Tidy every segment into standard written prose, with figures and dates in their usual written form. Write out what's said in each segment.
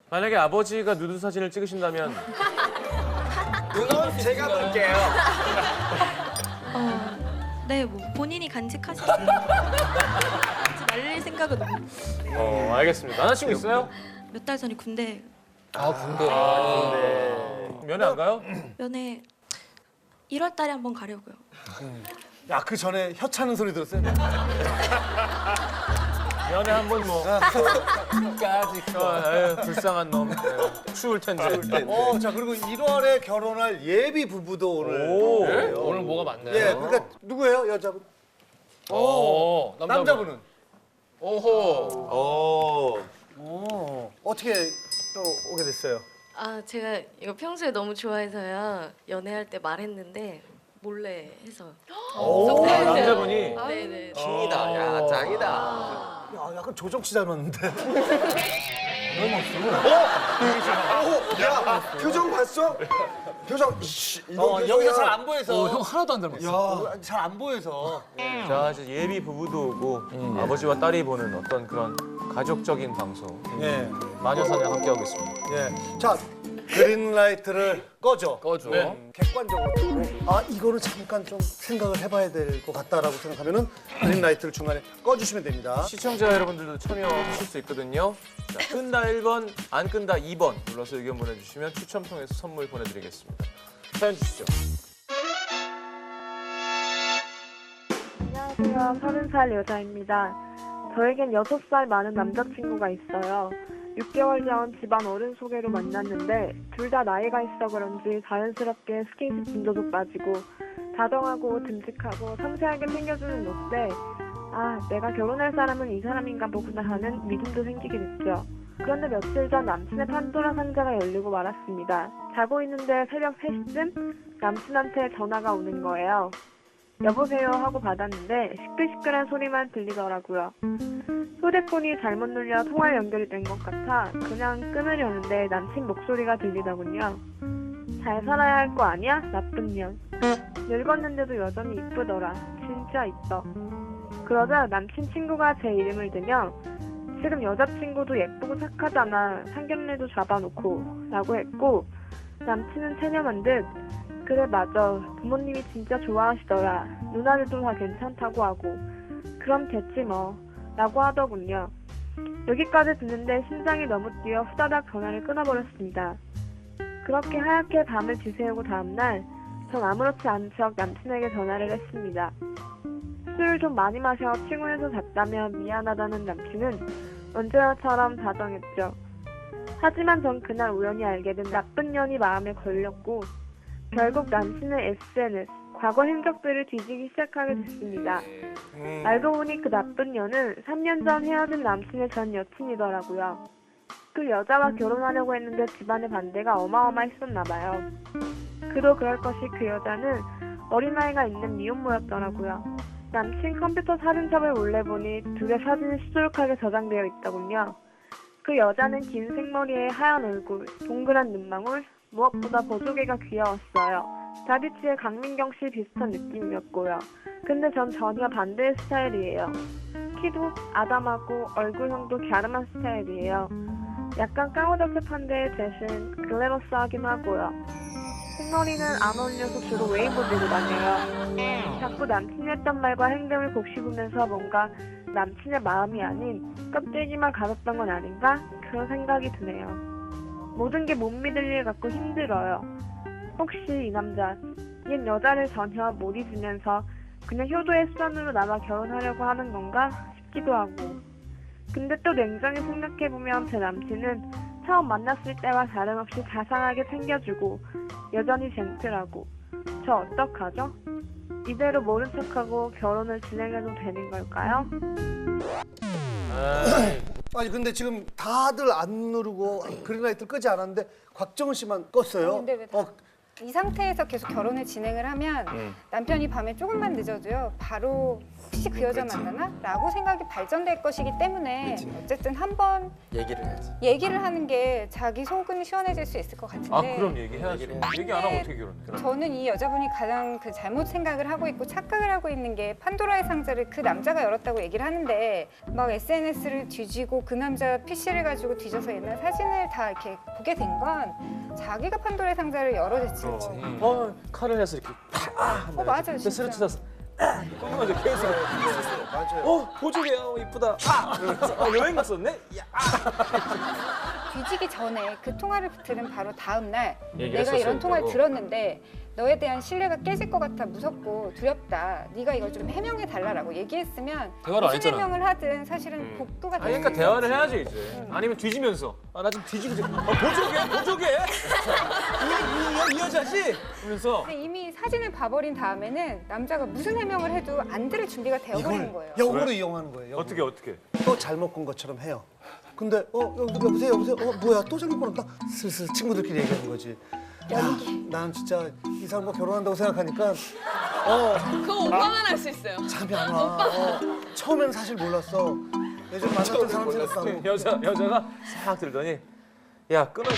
만약에 아버지가 누드 사진을 찍으신다면 그건 제가 볼게요. 네, 뭐 본인이 간직하셨어요. 하지 말릴 생각은 없고. 알겠습니다. 남자친구 있어요? 몇 달 전에 군대 아 군대. 면회 안 가요? 면회 1월 달에 한번 가려고요. 야, 그 전에 혀 차는 소리 들었어요? 면회 한번 뭐. 까지. 에휴, 불쌍한 놈. 추울 텐데. 자, 그리고 1월에 결혼할 예비 부부도 오늘. 오. 오네요. 오늘 뭐가 많나요? 예, 그러니까 누구예요, 여자분? 남자분은? 오호. 어떻게 또 오게 됐어요? 아, 제가 이거 평소에 너무 좋아해서요. 연애할 때 말했는데 몰래 해서. 남자분이 네네. 킹이다. 야 짱이다. 야, 약간 조정 씨 닮았는데. 야, 표정 봤어? 표정. 여기서 잘 안 보여서. 형 하나도 안 닮았어. 잘 안 보여서. 자 이제 예비 부부도 오고 아버지와 딸이 보는 어떤 그런 가족적인 방송 예, 마녀사냥 함께하고 있습니다. 예. 자, 그린라이트를 꺼줘. 꺼줘. 객관적으로 보고, 아, 이거는 잠깐 좀 생각을 해봐야 될 것 같다라고 생각하면은 그린라이트를 중간에 꺼주시면 됩니다. 시청자 여러분들도 참여하실 수 있거든요. 자, 끈다 1번, 안 끈다 2번 눌러서 의견 보내주시면 추첨 통해서 선물 보내드리겠습니다. 사연 주시죠. 안녕하세요. 30살 여자입니다. 저에겐 6살 많은 남자친구가 있어요. 6개월 전 집안 어른 소개로 만났는데 둘 다 나이가 있어 그런지 자연스럽게 스킨십 빈도도 빠지고 다정하고 듬직하고 섬세하게 챙겨주는 모습에 아, 내가 결혼할 사람은 이 사람인가 보구나 하는 믿음도 생기게 됐죠. 그런데 며칠 전 남친의 판도라 상자가 열리고 말았습니다. 자고 있는데 새벽 3시쯤 남친한테 전화가 오는 거예요. 여보세요 하고 받았는데 시끌시끌한 소리만 들리더라고요. 휴대폰이 잘못 눌려 통화 연결이 된 것 같아 그냥 끊으려는데 남친 목소리가 들리더군요. 잘 살아야 할 거 아니야? 나쁜 년. 늙었는데도 여전히 이쁘더라. 진짜 이뻐. 그러자 남친 친구가 제 이름을 대며 지금 여자친구도 예쁘고 착하잖아. 상견례도 잡아놓고 라고 했고 남친은 체념한 듯 그래 맞아. 부모님이 진짜 좋아하시더라. 누나들도 다 괜찮다고 하고 그럼 됐지 뭐 라고 하더군요. 여기까지 듣는데 심장이 너무 뛰어 후다닥 전화를 끊어버렸습니다. 그렇게 하얗게 밤을 지새우고 다음날 전 아무렇지 않은 척 남친에게 전화를 했습니다. 술을 좀 많이 마셔 피곤해서 잤다며 미안하다는 남친은 언제나처럼 다정했죠. 하지만 전 그날 우연히 알게 된 나쁜 년이 마음에 걸렸고 결국 남친의 SNS, 과거 행적들을 뒤지기 시작하게 됐습니다. 알고 보니 그 나쁜 년은 3년 전 헤어진 남친의 전 여친이더라고요. 그 여자와 결혼하려고 했는데 집안의 반대가 어마어마했었나 봐요. 그도 그럴 것이 그 여자는 어린아이가 있는 미혼모였더라고요. 남친 컴퓨터 사진첩을 몰래 보니 둘의 사진이 수두룩하게 저장되어 있더군요. 그 여자는 긴 생머리에 하얀 얼굴, 동그란 눈망울, 무엇보다 보조개가 귀여웠어요. 다비치의 강민경 씨 비슷한 느낌이었고요. 근데 전 전혀 반대의 스타일이에요. 키도 아담하고 얼굴형도 갸름한 스타일이에요. 약간 까무잡잡한데 대신 글래머스하긴 하고요. 생머리는 안 어울려서 주로 웨이브 들고 다녀요. 자꾸 남친이 했던 말과 행동을 곱씹으면서 뭔가 남친의 마음이 아닌 껍데기만 가졌던 건 아닌가? 그런 생각이 드네요. 모든 게 못 믿을 일 같고 힘들어요. 혹시 이 남자, 옛 여자를 전혀 못 잊으면서 그냥 효도의 수단으로 남아 결혼하려고 하는 건가 싶기도 하고. 근데 또 냉정히 생각해보면 제 남친은 처음 만났을 때와 다름없이 자상하게 챙겨주고 여전히 젠틀하고. 저 어떡하죠? 이대로 모른 척하고 결혼을 진행해도 되는 걸까요? 아니, 근데 지금 다들 안 누르고 그린라이트를 끄지 않았는데 곽정은 씨만 껐어요. 근데 왜 다- 이 상태에서 계속 결혼을 진행을 하면 남편이 밤에 조금만 늦어도요 바로 혹시 그 여자 만나나? 라고 생각이 발전될 것이기 때문에 어쨌든 한번 얘기를 해야지. 얘기를 하는 게 자기 속은 시원해질 수 있을 것 같은데 아 그럼 얘기해야지. 얘기 안 하고 어떻게 결혼해? 저는 이 여자분이 가장 그 잘못 생각을 하고 있고 착각을 하고 있는 게 판도라의 상자를 그 남자가 열었다고 얘기를 하는데 막 SNS를 뒤지고 그 남자 PC를 가지고 뒤져서 옛날 사진을 다 이렇게 보게 된 건 자기가 판도라의 상자를 열어댔지. 칼을 해서 이렇게 맞아요, 근데 진짜. 스르치다서 궁금하죠 케이스가. 맞아요. 보조개야 이쁘다. 여행 갔었네. 야. 뒤지기 전에 그 통화를 들은 바로 다음 날 얘기를 내가 이런 했었어요, 통화를 그거. 들었는데 너에 대한 신뢰가 깨질 것 같아 무섭고 두렵다. 네가 이걸 좀 해명해 달라라고 얘기했으면 대화를 안 무슨 했잖아. 해명을 하든 사실은 복구가 아니 그러니까 대화를 해야지 이제. 아니면 뒤지면서 나 좀 뒤지고 보조개. 이 여자지? 그러면서 근데 이미 사진을 봐버린 다음에는 남자가 무슨 해명을 해도 안 들을 준비가 되어버리는 거예요. 역으로 이용하는 거예요. 역으로. 어떻게? 또 잘못 본 것처럼 해요. 근데 여보세요. 뭐야 또 잘못 보냈다. 슬슬 친구들끼리 얘기하는 거지. 야, 난 진짜 이 사람과 결혼한다고 생각하니까 그거 오빠만 할 수 있어요. 잠이 안 와. 처음에는 사실 몰랐어. 예전 만났던 사람 생각하고. 여자가 싹 들더니 야 끊어.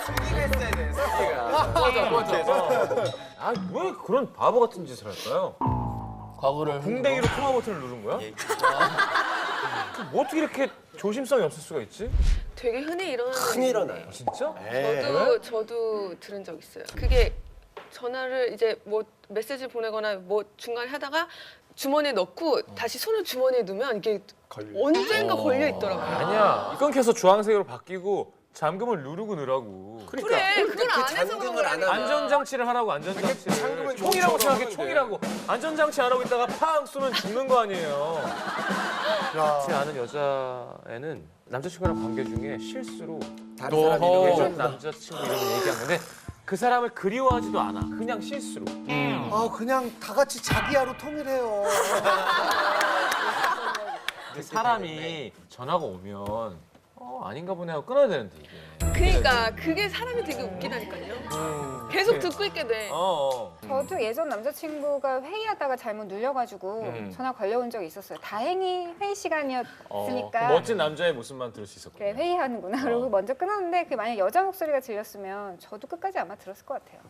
슬기가 했어야 돼. 슬기가. 맞아. 아왜 그런 바보 같은 짓을 할까요? 과거를 궁뎅이로 통화 버튼을 누른 거야? 뭐 어떻게 이렇게 조심성이 없을 수가 있지? 되게 흔히 일어나는 흔히 일어나요. 진짜? 저도 들은 적 있어요. 그게 전화를 이제 뭐 메시지 보내거나 뭐 중간에 하다가 주머니에 넣고 다시 손을 주머니에 넣으면 이게 언젠가 걸려 있더라고요. 아니야. 끊겨서 주황색으로 바뀌고 잠금을 누르고 넣으라고. 그래, 그걸 안 해서 그런 잠금을 안 거야. 하면 안전장치를 하라고 안전장치를. 잠금을 총이라고 생각해 하면 총이라고. 안전장치 안 하고 있다가 팡 쏘면 죽는 거 아니에요. 제 아는 여자애는 남자친구랑 관계 중에 실수로 다른 사람이 이런 예전 남자친구 이름을 얘기하는데 그 사람을 그리워하지도 않아. 그냥 실수로. 그냥 다 같이 자기야로 통일해요. 근데 사람이 전화가 오면 아닌가 보네 하고 끊어야 되는데 이게. 그러니까 그게 사람이 되게 웃기다니까요. 계속 듣고 있게 돼. 저도 예전 남자친구가 회의하다가 잘못 눌려가지고 전화 걸려온 적이 있었어요. 다행히 회의 시간이었으니까. 그 멋진 남자의 모습만 들을 수 있었고. 그래 회의하는구나. 그러고 먼저 끊었는데 그 만약 여자 목소리가 들렸으면 저도 끝까지 아마 들었을 것 같아요.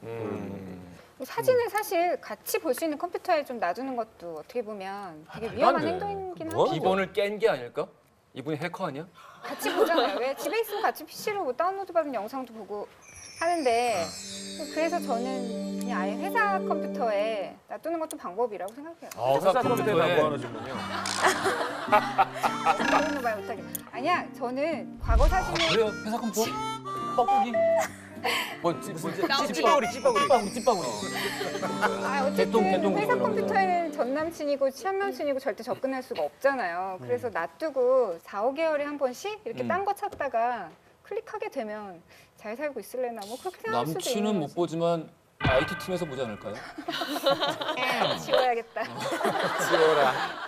사진을 사실 같이 볼 수 있는 컴퓨터에 좀 놔두는 것도 어떻게 보면 되게 위험한 행동이긴 뭐? 하고. 기본을 깬 게 아닐까? 이분이 해커 아니야? 같이 보잖아요. 왜 집에 있으면 같이 PC로 뭐 다운로드 받은 영상도 보고 하는데 그래서 저는 그냥 아예 회사 컴퓨터에 놔두는 것도 방법이라고 생각해요. 회사 컴퓨터에 남겨놓으시면요. 그런 거 말 못하게. 아니야, 저는 과거 사진을 그래요? 회사 컴퓨터? 뻐꾸기? 뭐 찌빠구리. 어쨌든 개똥 회사 그런 컴퓨터에는 전 남친이고 현 남친이고 절대 접근할 수가 없잖아요. 그래서 놔두고 4, 5개월에 한 번씩 이렇게 딴 거 찾다가 클릭하게 되면 잘 살고 있을래나 뭐 그렇게 생각할 수도 있는 남친은 못 거지. 보지만 IT 팀에서 보지 않을까요? 지워야겠다.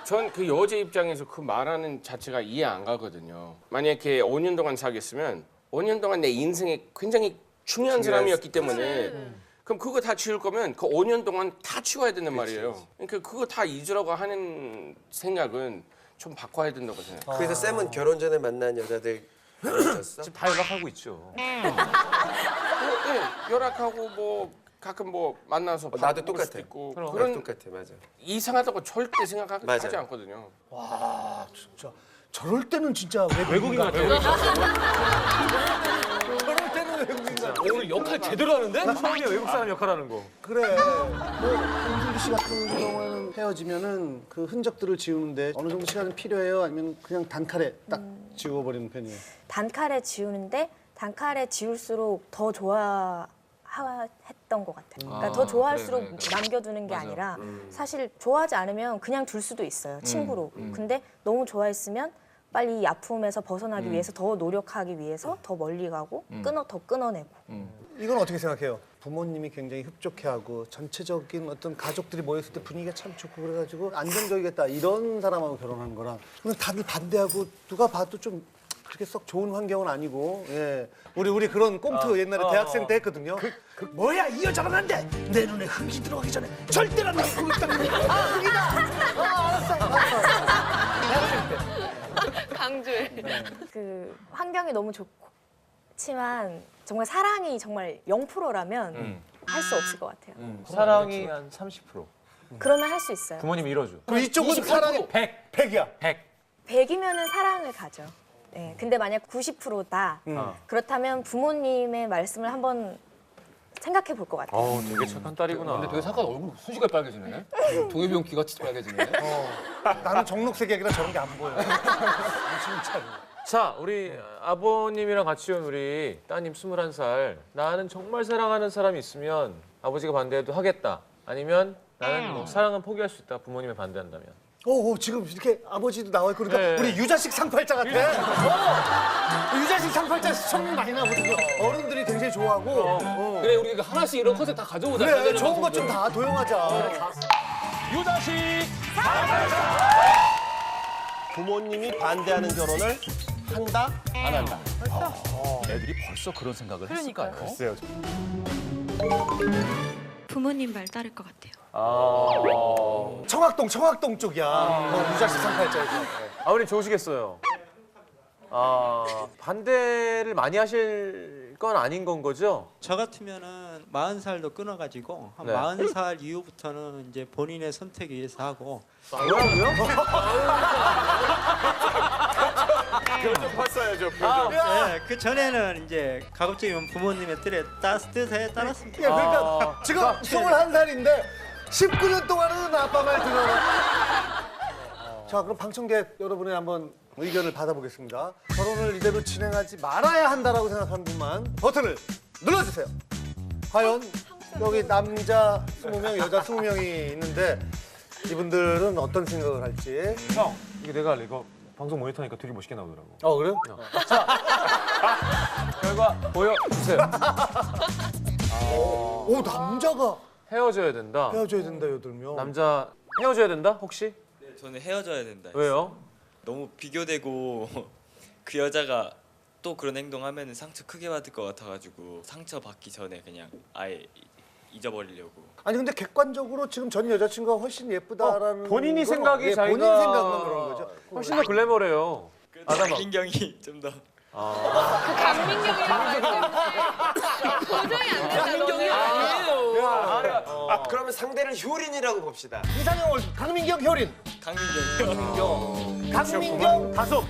전 그 여자 입장에서 그 말하는 자체가 이해 안 가거든요. 만약에 5년 동안 사귀었으면 5년 동안 내 인생에 굉장히 중요한 사람이었기 때문에 그럼 그거 다 지울 거면 그 5년 동안 다 치워야 된단 말이에요. 그러니까 그거 다 잊으라고 하는 생각은 좀 바꿔야 된다고 생각해요. 그래서 쌤은 결혼 전에 만난 여자들 있었어? 지금 다 연락하고 있죠. 네, 열악하고 뭐 가끔 뭐 만나서 밥 나도 먹을 똑같아. 수도 있고 나도 그런 똑같아, 맞아. 이상하다고 절대 생각하지 맞아요. 않거든요. 와 진짜 저럴 때는 진짜 외국인 같아요. 저럴 때는 외국인 같아. 오늘 역할 제대로 하는데? 처음이야 외국 사람 역할하는 거. 그래. 뭐 홍준기 씨 같은 경우에는 헤어지면은 그 흔적들을 지우는데 어느 정도 시간이 필요해요? 아니면 그냥 단칼에 딱 지워버리는 편이에요? 단칼에 지우는데 단칼에 지울수록 더 좋아했던 것 같아요. 그러니까 더 좋아할수록 그래. 남겨두는 게 맞아. 아니라 사실 좋아하지 않으면 그냥 둘 수도 있어요. 친구로. 근데 너무 좋아했으면 빨리 이 아픔에서 벗어나기 위해서 더 노력하기 위해서 더 멀리 가고 더 끊어내고. 이건 어떻게 생각해요? 부모님이 굉장히 흡족해하고 전체적인 어떤 가족들이 모였을 때 분위기가 참 좋고 그래가지고 안정적이겠다 이런 사람하고 결혼하는 거랑 근데 다들 반대하고 누가 봐도 좀 그렇게 썩 좋은 환경은 아니고 예. 우리 그런 꽁트 옛날에 대학생 때 했거든요. 뭐야 이 여자는 안 돼. 내 눈에 흙이 들어가기 전에 절대로 안 돼. 그걸 딱 흙이다. 알았어. 대학생 때. 강조해. 그 환경이 너무 좋지만 정말 사랑이 정말 0%라면 할 수 없을 것 같아요. 사랑이 한 30%. 그러면 할 수 있어요. 부모님이 이뤄줘. 그럼 이쪽은 사랑이 100이야. 100이면은 사랑을 가죠. 네, 근데 만약 90%다. 그렇다면 부모님의 말씀을 한번 생각해 볼 것 같아요. 되게 착한 딸이구나. 근데 되게 잠깐 얼굴 순식간에 빨개지네. 동해병 귀가 진짜 빨개지네. 나는 정록색이라 저런 게 안 보여. 진짜로. 자, 우리 아버님이랑 같이 온 우리 따님 21살. 나는 정말 사랑하는 사람이 있으면 아버지가 반대해도 하겠다. 아니면 나는 뭐 사랑은 포기할 수 있다. 부모님이 반대한다면. 지금 이렇게 아버지도 나와 있고 그러니까 네. 우리 유자식 상팔자 같아. 유자식 상팔자 시청률 많이 나거든요. 어른들이 굉장히 좋아하고. 그래 우리 하나씩 이런 컨셉 다 가져오자. 그래 좋은 것 좀 다 도용하자. 유자식. 부모님이 반대하는 결혼을 한다? 안 한다. 애들이 벌써 그런 생각을 했을까요? 글쎄요. 부모님 말 따를 것 같아요. 청학동 쪽이야. 유자식 상팔자에서. 아버님 좋으시겠어요. 반대를 많이 하실 건 아닌 건 거죠? 저 같으면은 40살도 끊어가지고 한 네. 40살 이후부터는 이제 본인의 선택에 의해서 하고. 뭐라고요? 좀 봤어야죠. 네, 그 전에는 이제 가급적이면 부모님의 뜻에 따랐습니다. 그러니까 지금 21살인데 19년 동안은 아빠 말 들어라. 자, 그럼 방청객 여러분의 한번 의견을 받아보겠습니다. 결혼을 이대로 진행하지 말아야 한다라고 생각하는 분만 버튼을 눌러주세요. 과연 여기 남자 20명, 여자 20명이 있는데 이분들은 어떤 생각을 할지. 형, 이게 내가 할래. 이거 방송 모니터니까 둘이 멋있게 나오더라고. 그래요? 결과 보여주세요. 남자가 헤어져야 된다. 헤어져야 된다, 8명. 남자 헤어져야 된다? 혹시? 네, 저는 헤어져야 된다. 왜요? 너무 비교되고 그 여자가 또 그런 행동하면 상처 크게 받을 것 같아가지고 상처 받기 전에 그냥 아예 잊어버리려고. 아니 근데 객관적으로 지금 전 여자친구가 훨씬 예쁘다라는 본인이 건 생각이 자기가 본인 생각만 그런 거죠. 훨씬 더 글래머래요. 강민경이 좀 더. 강민경이라고 할 때문에 도저히 안 된다. 강민경이 아니에요. 그러면 상대를 효린이라고 봅시다. 이상형 강민경, 효린. 강민경, 다솜.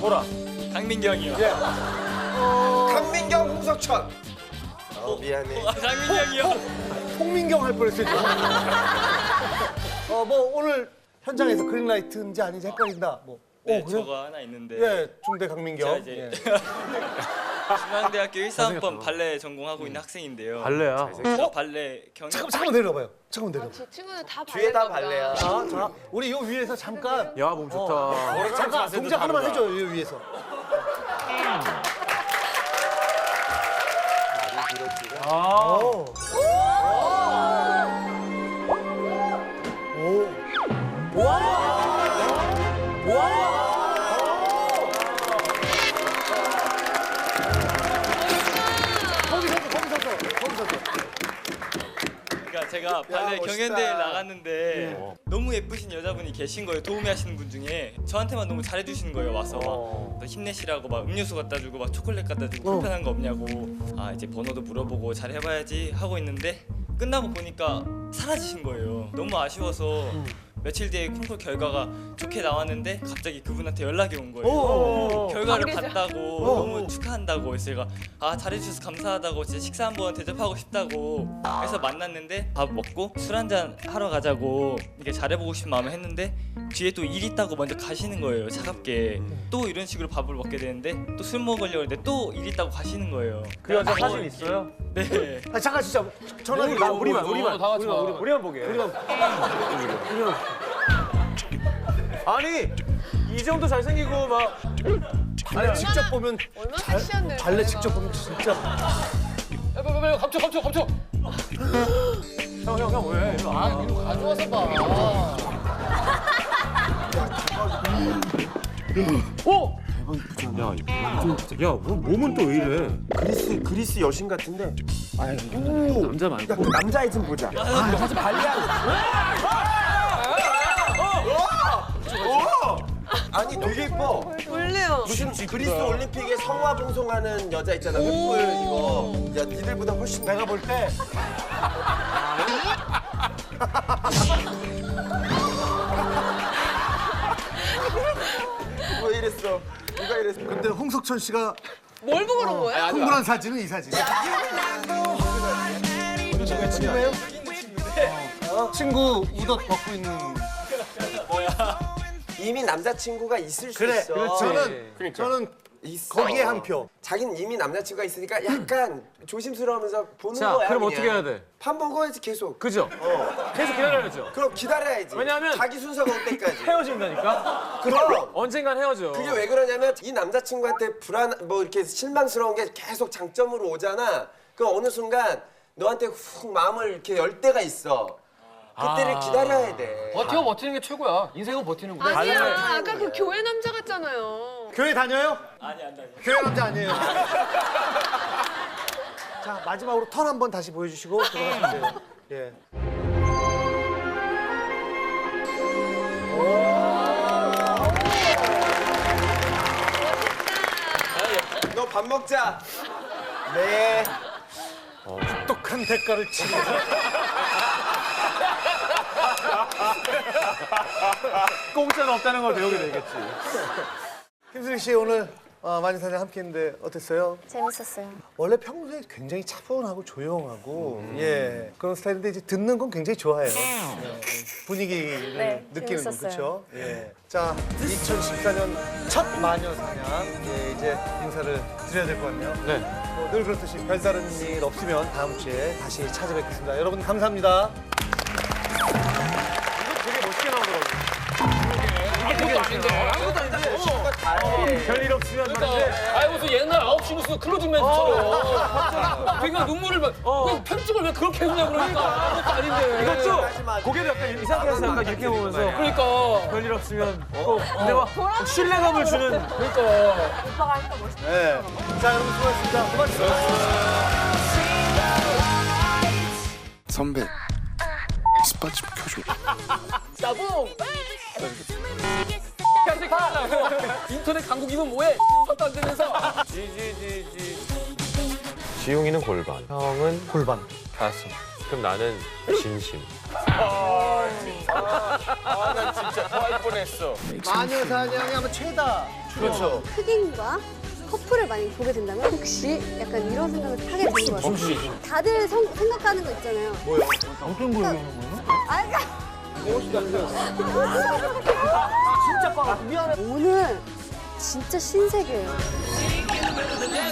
보라. 강민경이요. 강민경, 홍석천. 미안해. 강민경이요. 홍민경 할 뻔했어요. 뭐 오늘 현장에서 그린라이트인지 아닌지 헷갈린다. 뭐. 네, 그래요? 저거 하나 있는데. 예, 중대 강민경. 제가 이제 예. 중앙대학교 1사학번 발레 전공하고 있는 학생인데요. 발레야. 제가 발레 경연. 잠깐만 내려봐요. 친구는 다 뒤에 다 발레인가 보다. 발레야. 자, 우리 요 위에서 잠깐. 야, 몸 좋다. 잠깐 동작 하나만 해줘요, 요 위에서. 그러니까 제가 발레 경연대회 나갔는데 너무 예쁘신 여자분이 계신 거예요. 도우미하시는 분 중에 저한테만 너무 잘해주시는 거예요. 와서 막 힘내시라고 막 음료수 갖다 주고 막 초콜릿 갖다 주고 불편한 거 없냐고. 아 이제 번호도 물어보고 잘해봐야지 하고 있는데 끝나고 보니까 사라지신 거예요. 너무 아쉬워서 며칠 뒤에 콩쿨 결과가 좋게 나왔는데 갑자기 그분한테 연락이 온 거예요. 결과를 봤다고 너무 축하한다고 해서 제가 아 잘해주셔서 감사하다고 진짜 식사 한번 대접하고 싶다고 해서 만났는데 밥 먹고 술 한잔 하러 가자고 이렇게 잘해보고 싶은 마음을 했는데 뒤에 또 일 있다고 먼저 가시는 거예요. 차갑게 또 이런 식으로 밥을 먹게 되는데 또 술 먹으려고 했는데 또 일 있다고 가시는 거예요. 그 여자 사진 있어요? 네. 잠깐 진짜 전화기 우리만 다 같이 봐. 우리만 보게. 아니 이 정도 잘생기고 막 발레 직접 보면 얼마나 섹시한데. 발레 직접 보면 진짜. 빨리 감춰. 형 왜? 일로 와. 이거 가져와서 봐. 어? 야, 몸은 또 왜 이래? 그리스 여신 같은데. 남자 말고. 야, 그 남자애 좀 보자. 사실 발리하고. 아니 되게 예뻐. 원래요. 무슨 그리스 올림픽에 성화 봉송하는 여자 있잖아. 흑불 이거. 야 니들보다 훨씬 내가 볼 때 왜 이랬어? 누가 이랬어? 근데 홍석천 씨가 뭘 보고 그런 거야? 흥분한 사진은 이 사진. 친구예요? 친구 웃옷 벗고 있는. 이미 남자친구가 있을 수 그래. 있어. 저는 있어. 거기에 한 표. 자기는 이미 남자친구가 있으니까 약간 조심스러우면서 보는 자, 거야. 그럼 그냥. 어떻게 해야 돼? 밥 먹어야지 계속. 그죠? 계속 기다려야죠. 그럼 기다려야지. 왜냐하면 자기 순서가 올 때까지. 헤어진다니까? 그럼 언젠간 헤어져. 그게 왜 그러냐면 이 남자친구한테 뭐 이렇게 실망스러운 게 계속 장점으로 오잖아. 그럼 어느 순간 너한테 훅 마음을 이렇게 열 때가 있어. 그때를 기다려야 돼. 버티는 게 최고야. 인생은 버티는 거야. 아니야. 아까 그 교회 남자 같잖아요. 교회 다녀요? 아니 안 다녀. 교회 남자 아니에요. 자, 마지막으로 턴 한번 다시 보여주시고 들어가시면 돼요. 예. 너 밥 먹자. 네. 똑똑한 대가를 치르. 공짜는 없다는 걸 배우게 되겠지. 김수리 씨 오늘 마녀사냥 함께했는데 어땠어요? 재밌었어요. 원래 평소에 굉장히 차분하고 조용하고 예 그런 스타일인데 이제 듣는 건 굉장히 좋아해요. 예, 분위기를 네, 느끼는 거 재밌었어요. 그렇죠? 예. 자 2014년 첫 마녀사냥 예, 이제 인사를 드려야 될 것 같네요. 네. 늘 그렇듯이 별다른 일 없으면 다음 주에 다시 찾아뵙겠습니다. 여러분 감사합니다. 되게 멋있게 나오더라고요. 아무것도 아닌데. 아무것도 아닌데. 별일 없으면 말인데. 아이 무슨 옛날 9시 뉴스 클로징 멘트처럼. 되게 눈물을 막. 왜 편집을 왜 그렇게 했냐 그러니까. 아무것도 아닌데. 이것도 고개를 약간 이 상태에서 약간 이렇게 보면서 그러니까. 별일 없으면 꼭 내가 신뢰감을 주는. 그러니까. 오빠가 하니까 멋있어. 네. 자 여러분 수고하셨습니다. 고맙습니다. 선배 스팟 좀 켜줘. 나봉. 인터넷 강국이면 뭐해? 것도 안 되면서. 지용이는 골반, 형은 골반. 가슴. 그럼 나는 진심. 난 진짜 토할 뻔했어. 마녀사냥이 아마 최다. 그렇죠. 흑인과 커플을 만약에 보게 된다면 혹시 약간 이런 생각을 하게 되는 것 같아요. 다들 생각하는 거 있잖아요. 뭐요? 어떤 걸 진짜 꽉 미안해. 오늘 진짜 신세계예요.